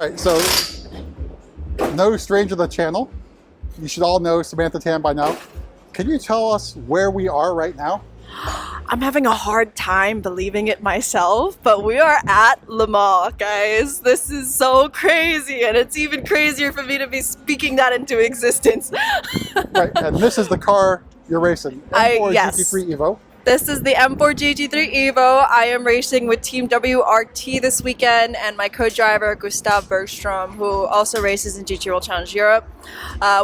All right, so no stranger to the channel. You should all know Samantha Tan by now. Can you tell us where we are right now? I'm having a hard time believing it myself, but we are at Le Mans, guys. This is so crazy, and it's even crazier for me to be speaking that into existence. Right, and this is the car you're racing, M4 GT3 Evo. This is the M4 GT3 Evo. I am racing with Team WRT this weekend and my co-driver Gustav Bergstrom, who also races in GT World Challenge Europe.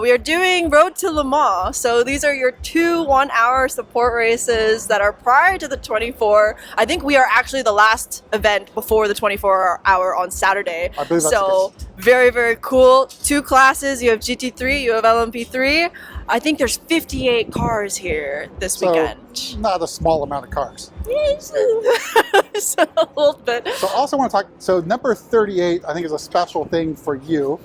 We are doing Road to Le Mans. So these are your 2 1-hour support races that are prior to the 24. I think we are actually the last event before the 24-hour on Saturday. I believe that's so the case. Very, very cool. 2 classes. You have GT3, you have LMP3. I think there's 58 cars here this weekend. Not a small amount of cars. Yes. So a little bit. So I also want to talk, so number 38 I think is a special thing for you.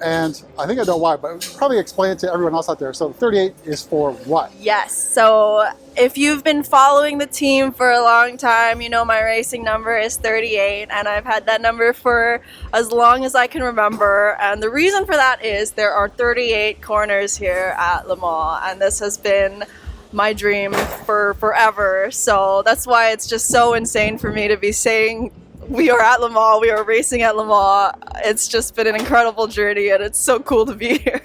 And I think I know why, but probably explain it to everyone else out there. So 38 is for what? Yes, so if you've been following the team for a long time, you know my racing number is 38, and I've had that number for as long as I can remember. And the reason for that is there are 38 corners here at Le Mans, and this has been my dream for forever. So that's why it's just so insane for me to be saying we are at Le Mans, we are racing at Le Mans. It's just been an incredible journey, and it's so cool to be here.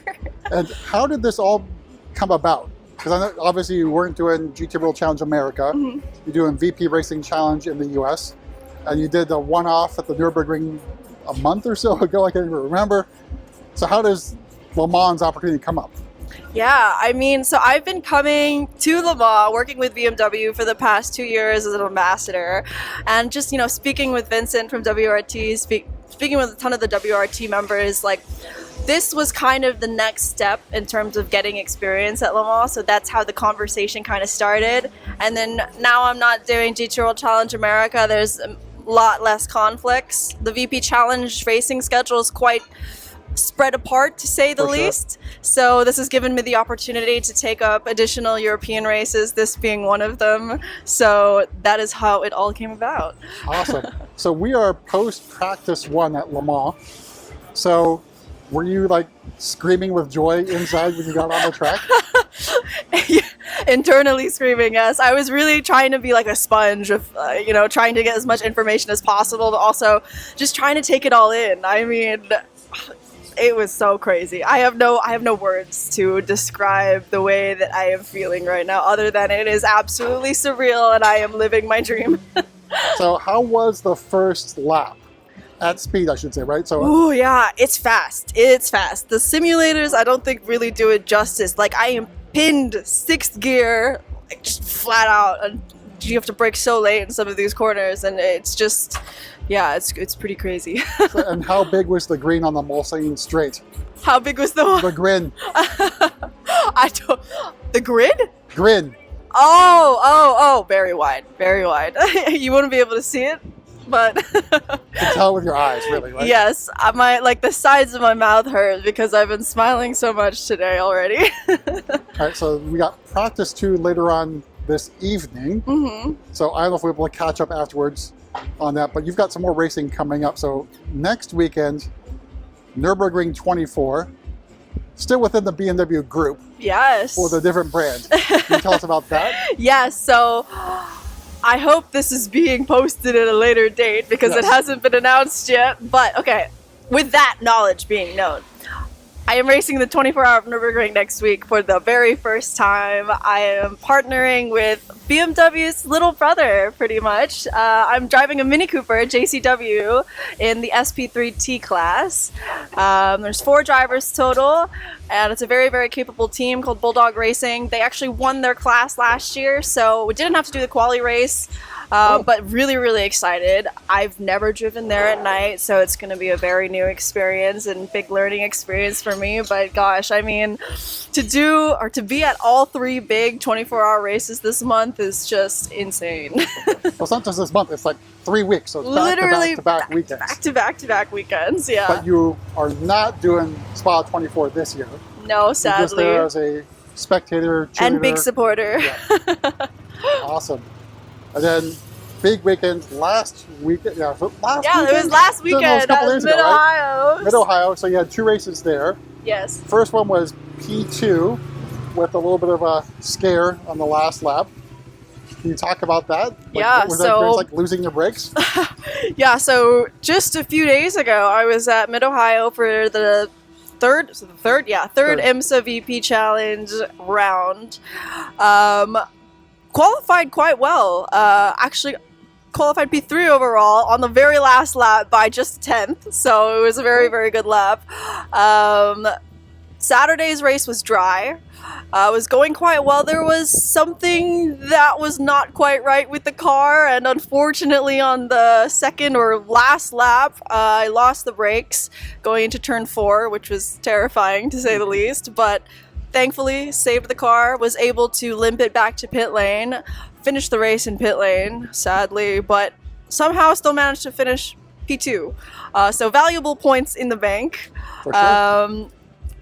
And how did this all come about? Because I know obviously you weren't doing GT World Challenge America. Mm-hmm. You're doing VP Racing Challenge in the US. And you did a one-off at the Nurburgring a month or so ago, I can't even remember. So how does Le Mans' opportunity come up? Yeah, I mean, so I've been coming to Le Mans, working with BMW for the past 2 years as an ambassador, and just, you know, speaking with Vincent from WRT, speaking with a ton of the WRT members, like, this was kind of the next step in terms of getting experience at Le Mans, so that's how the conversation kind of started. And then now I'm not doing GT World Challenge America, there's a lot less conflicts. The VP Challenge racing schedule is quite spread apart, to say the least. So this has given me the opportunity to take up additional European races, this being one of them. So that is how it all came about. Awesome. So we are post-practice 1 at Le Mans. So were you like screaming with joy inside when you got on the track? Internally screaming, yes. I was really trying to be like a sponge of, you know, trying to get as much information as possible, but also just trying to take it all in. I mean, it was so crazy. I have no words to describe the way that I am feeling right now, other than it is absolutely surreal and I am living my dream. So how was the first lap? At speed, I should say, right? So. Oh yeah, it's fast. It's fast. The simulators, I don't think really do it justice. Like, I am pinned 6th gear, like, just flat out, and you have to brake so late in some of these corners, and it's just, yeah, it's pretty crazy. And how big was the green on the Mulsanne straight? How big was the The grin. The grid? Grin. Oh, very wide, very wide. You wouldn't be able to see it, but You can tell with your eyes, really, right? yes, the sides of my mouth hurt because I've been smiling so much today already. All right, so we got practice 2 later on this evening. Mm-hmm. So I don't know if we'll be able to catch up afterwards on that, but you've got some more racing coming up. So next weekend, Nurburgring 24, still within the BMW group. Yes. For the different brands. Can you tell us about that? Yes, so I hope this is being posted at a later date because it hasn't been announced yet. But okay, with that knowledge being known, I am racing the 24-hour Nurburgring next week for the very first time. I am partnering with BMW's little brother, pretty much. I'm driving a Mini Cooper JCW in the SP3T class. There's 4 drivers total, and it's a very, very capable team called Bulldog Racing. They actually won their class last year, so we didn't have to do the quali race. But really, really excited. I've never driven there at night, so it's going to be a very new experience and big learning experience for me. But gosh, I mean, to be at all 3 big 24-hour races this month is just insane. Well, it's not just this month, it's like 3 weeks, so it's literally back-to-back weekends. Back-to-back weekends, yeah. But you are not doing Spa 24 this year. No, sadly. You're just there as a spectator, cheerleader. And big supporter. Yeah. Awesome. And then big weekend last weekend. Yeah, so last weekend? It was last weekend No, it was a couple at days ago, right? MidOhio. MidOhio, so you had 2 races there. Yes. First one was P2 with a little bit of a scare on the last lap. Can you talk about that? Yeah, was that so like losing your brakes? yeah, so just a few days ago, I was at MidOhio for the third IMSA VP Challenge round. Qualified quite well. Actually, qualified P3 overall on the very last lap by just 10th, so it was a very, very good lap. Saturday's race was dry. Was going quite well. There was something that was not quite right with the car, and unfortunately on the second or last lap, I lost the brakes going into turn 4, which was terrifying to say the least, but thankfully saved the car, was able to limp it back to pit lane, finish the race in pit lane, sadly, but somehow still managed to finish P2. So valuable points in the bank. For sure.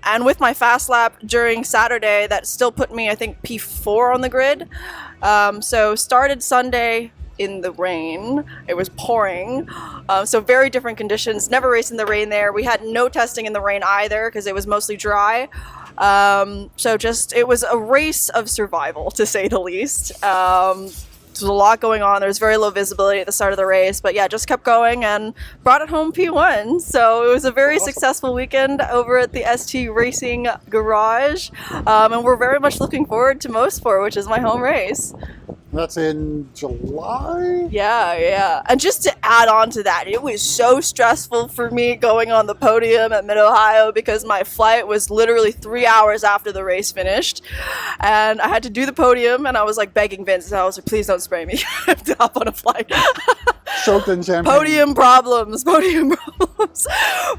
And with my fast lap during Saturday, that still put me, I think, P4 on the grid. So started Sunday in the rain. It was pouring. So very different conditions. Never raced in the rain there. We had no testing in the rain either because it was mostly dry. So just, it was a race of survival, to say the least. There's a lot going on. There was very low visibility at the start of the race, but yeah, just kept going and brought it home P1. So it was a very successful weekend over at the ST Racing Garage, and we're very much looking forward to Mosport, which is my home race. That's in July? Yeah. And just to add on to that, it was so stressful for me going on the podium at MidOhio because my flight was literally 3 hours after the race finished. And I had to do the podium, and I was like begging Vince. I was like, please don't spray me. I have to hop on a flight. Soaked in champagne. Podium problems.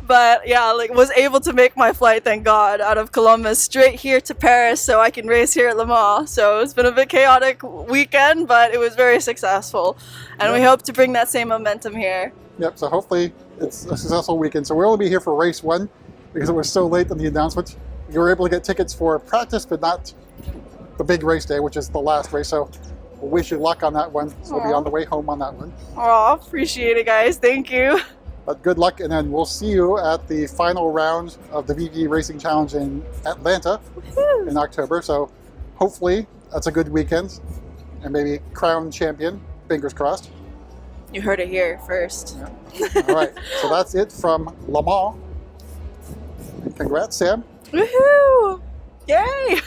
But yeah, like was able to make my flight, thank God, out of Columbus straight here to Paris so I can race here at Le Mans. So it's been a bit chaotic weekend, but it was very successful. And we hope to bring that same momentum here. Yep, so hopefully it's a successful weekend. So we'll only be here for race 1 because it was so late on the announcement. You were able to get tickets for practice, but not the big race day, which is the last race. So we'll wish you luck on that one. So we'll be on the way home on that one. Oh, appreciate it, guys. Thank you. But good luck, and then we'll see you at the final round of the VP Racing Challenge in Atlanta in October. So hopefully that's a good weekend and maybe crown champion. Fingers crossed. You heard it here first. Yeah. All right, so that's it from Le Mans. Congrats, Sam. Woohoo! Yay!